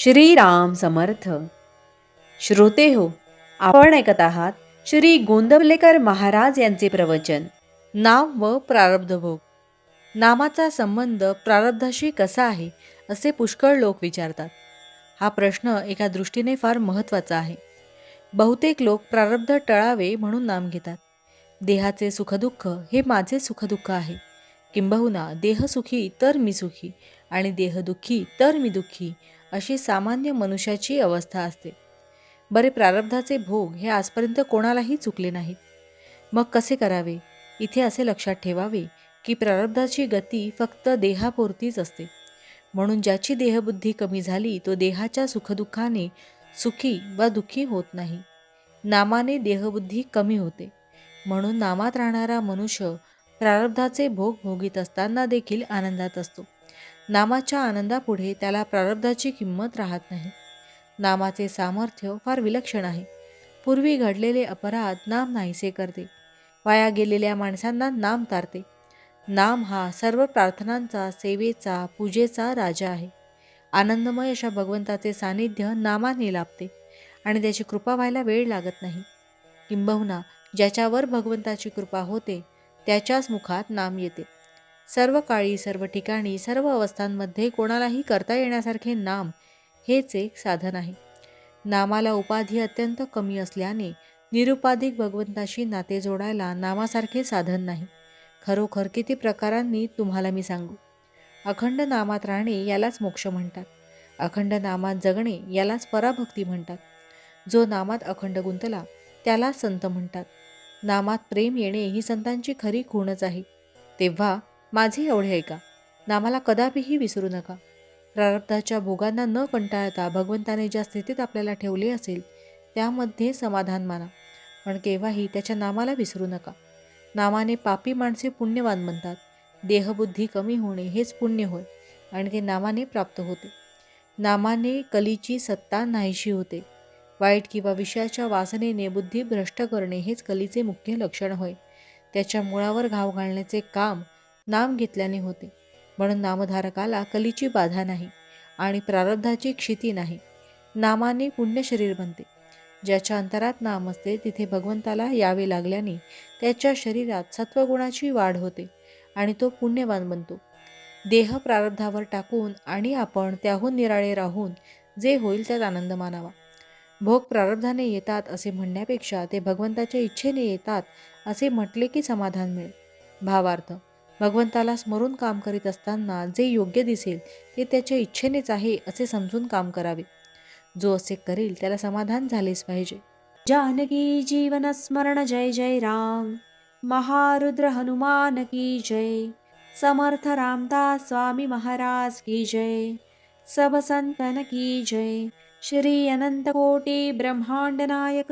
श्रीराम समर्थ. श्रोते हो, आपण ऐकत आहात श्री गोंदवलेकर महाराज यांचे प्रवचन. नाम व प्रारब्ध भोग. नामाचा संबंध प्रारब्धाशी कसा आहे असे पुष्कळ लोक विचारतात. हा प्रश्न एका दृष्टीने फार महत्त्वाचा आहे. बहुतेक लोक प्रारब्ध टळावे म्हणून नाम घेतात. देहाचे सुखदुःख हे माझे सुखदुःख आहे, किंबहुना देह सुखी तर मी सुखी आणि देह दुःखी तर मी दुःखी, अशी सामान्य मनुष्याची अवस्था असते. बरे, प्रारब्धाचे भोग हे आजपर्यंत कोणालाही चुकले नाहीत. मग कसे करावे? इथे असे लक्षात ठेवावे की प्रारब्धाची गती फक्त देहापुरतीच असते. म्हणून ज्याची देहबुद्धी कमी झाली तो देहाच्या सुखदुःखाने सुखी वा दुःखी होत नाही. नामाने देहबुद्धी कमी होते. म्हणून नामात राहणारा मनुष्य प्रारब्धाचे भोग भोगीत असताना देखील आनंदात असतो. नामाच्या आनंदापुढे त्याला प्रारब्धाची किंमत राहत नाही. नामाचे सामर्थ्य फार विलक्षण आहे. पूर्वी घडलेले अपराध नाम नाहीसे करते. वाया गेलेल्या माणसांना नाम तारते. नाम हा सर्व प्रार्थनांचा, सेवेचा, पूजेचा राजा आहे. आनंदमय अशा भगवंताचे सानिध्य नामाने लाभते आणि त्याची कृपा व्हायला वेळ लागत नाही. किंबहुना ज्याच्यावर भगवंताची कृपा होते त्याच्याच मुखात नाम येते. सर्व काळी, सर्व ठिकाणी, सर्व अवस्थांमध्ये कोणालाही करता येण्यासारखे नाम हेच एक साधन आहे. नामाला उपाधी अत्यंत कमी असल्याने निरुपाधिक भगवंताशी नाते जोडायला नामासारखे साधन नाही. खरोखर किती प्रकारांनी तुम्हाला मी सांगू. अखंड नामात राहणे यालाच मोक्ष म्हणतात. अखंड नामात जगणे यालाच पराभक्ती म्हणतात. जो नामात अखंड गुंतला त्याला संत म्हणतात. नामात प्रेम येणे ही संतांची खरी खूणच आहे. तेव्हा माझे एवढे ऐका, नामाला कदापिही विसरू नका. प्रारब्धाच्या भोगांना न कंटाळता भगवंताने ज्या स्थितीत आपल्याला ठेवले असेल त्यामध्ये समाधान माना, पण केव्हाही त्याच्या नामाला विसरू नका. नामाने पापी माणसे पुण्यवान बनतात. देहबुद्धी कमी होणे हेच पुण्य होय आणि ते नामाने प्राप्त होते. नामाने कलीची सत्ता नाहीशी होते. वाईट किंवा विषयाच्या वासनेने बुद्धी भ्रष्ट करणे हेच कलीचे मुख्य लक्षण होय. त्याच्या मुळावर घाव घालण्याचे काम नाम घेतल्याने होते. म्हणून नामधारकाला कलीची बाधा नाही आणि प्रारब्धाची क्षिती नाही. नामाने पुण्य शरीर बनते. ज्याच्या अंतरात नाम असते तिथे भगवंताला यावे लागल्याने त्याच्या शरीरात सत्वगुणाची वाढ होते आणि तो पुण्यवान बनतो. देह प्रारब्धावर टाकून आणि आपण त्याहून निराळे राहून जे होईल त्यात आनंद मानावा. भोग प्रारब्धाने येतात असे म्हणण्यापेक्षा ते भगवंताच्या इच्छेने येतात असे म्हटले की समाधान मिळेल. भावार्थ, भगवंताला स्मरून काम करीत असताना जे योग्य दिसेल ते त्याच्या इच्छेनेच आहे असे समजून काम करावे. जो असे करेल त्याला समाधान झालेच पाहिजे. जानकी जीवन स्मरण जय जय राम. महारुद्र हनुमान की जय. समर्थ रामदास स्वामी महाराज की जय. सब संतन की जय. श्री अनंत कोटी ब्रह्मांड नायक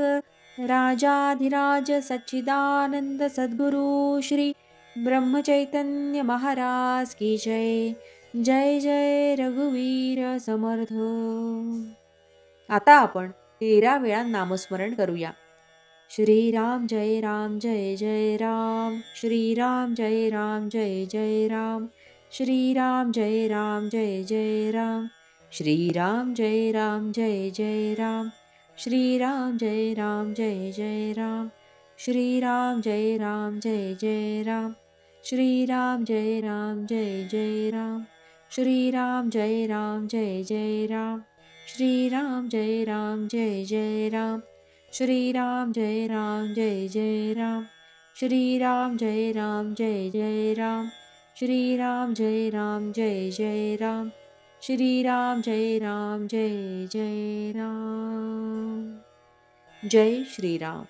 राजाधिराज सच्चिदानंद सद्गुरु श्री ब्रह्मचैतन्य महाराज की जय. जय जय रघुवीर समर्थ. आता आपण 13 वेळा नामस्मरण करूया. श्रीराम जय राम जय जय राम. श्रीराम जय राम जय जय राम. श्रीराम जय राम जय जय राम. श्रीराम जय राम जय जय राम. श्रीराम जय राम जय जय राम. श्रीराम जय राम जय जय राम. श्रीराम जय राम जय जय राम. श्रीराम जय राम जय जय राम. श्रीराम जय राम जय जय राम. श्रीराम जय राम जय जय राम. श्रीराम जय राम जय जय राम. श्रीराम जय राम जय जय राम. श्रीराम जय राम जय जय राम. जय श्रीराम.